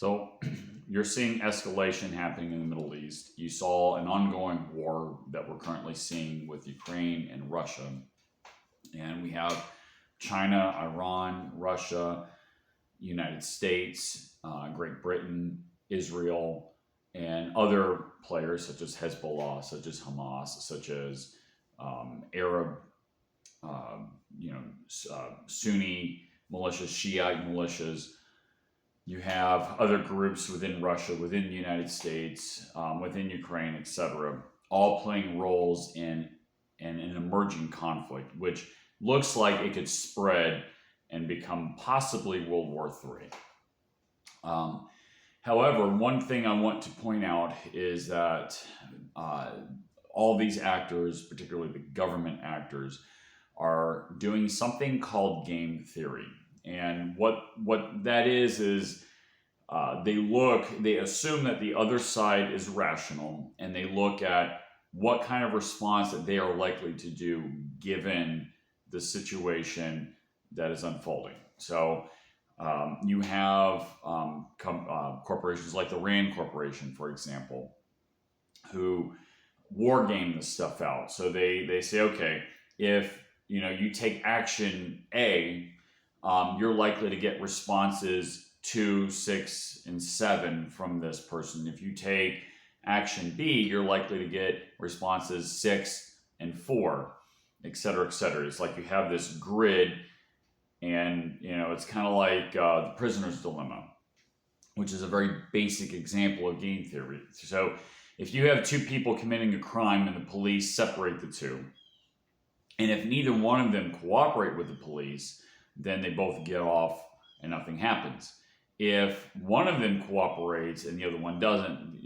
So you're seeing escalation happening in the Middle East. You saw an ongoing war that we're currently seeing with Ukraine and Russia. And we have China, Iran, Russia, United States, Great Britain, Israel, and other players such as Hezbollah, such as Hamas, such as Arab, uh, Sunni militias, Shiite militias. You have other groups within Russia, within the United States, within Ukraine, etc., all playing roles in an emerging conflict, which looks like it could spread and become possibly World War III. However, one thing I want to point out is that all these actors, particularly the government actors, are doing something called game theory. And what that is they assume that the other side is rational, and they look at what kind of response that they are likely to do given the situation that is unfolding. So you have corporations like the Rand Corporation, for example, who war game this stuff out. So they say, okay, if you take action A, you're likely to get responses 2, 6, and 7 from this person. If you take action B, you're likely to get responses 6 and 4, et cetera, et cetera. It's like you have this grid, and it's kind of like the prisoner's dilemma, which is a very basic example of game theory. So if you have two people committing a crime and the police separate the two, and if neither one of them cooperate with the police, then they both get off and nothing happens. If one of them cooperates and the other one doesn't,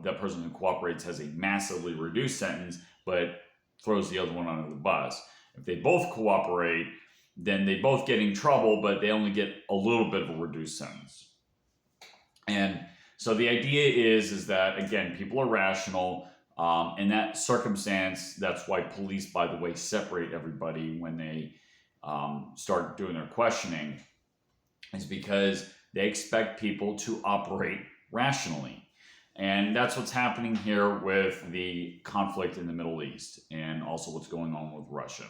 that person who cooperates has a massively reduced sentence, but throws the other one under the bus. If they both cooperate, then they both get in trouble, but they only get a little bit of a reduced sentence. And so the idea is that, again, people are rational. In that circumstance, that's why police, by the way, separate everybody when they start doing their questioning, is because they expect people to operate rationally. And that's what's happening here with the conflict in the Middle East, and also what's going on with Russia,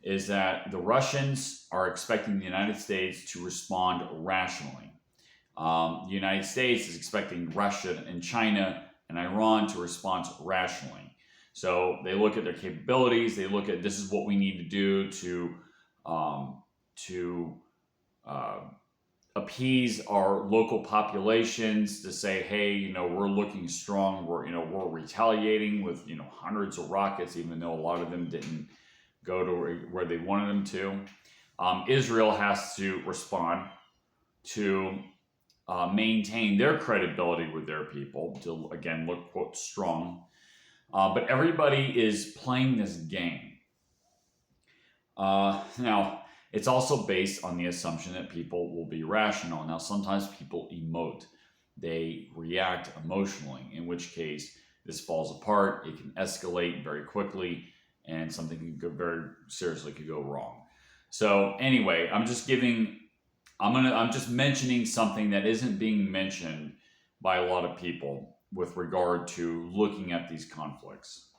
is that the Russians are expecting the United States to respond rationally. The United States is expecting Russia and China and Iran to respond rationally. So they look at their capabilities, they look at, this is what we need to do to appease our local populations, to say, hey, we're looking strong, we're retaliating with hundreds of rockets, even though a lot of them didn't go to where they wanted them to. Israel has to respond to maintain their credibility with their people, to again look, quote, strong. But everybody is playing this game. Now, it's also based on the assumption that people will be rational. Now, sometimes people emote. They react emotionally, in which case this falls apart. It can escalate very quickly, and something can go very seriously could go wrong. So anyway, I'm just mentioning something that isn't being mentioned by a lot of people with regard to looking at these conflicts.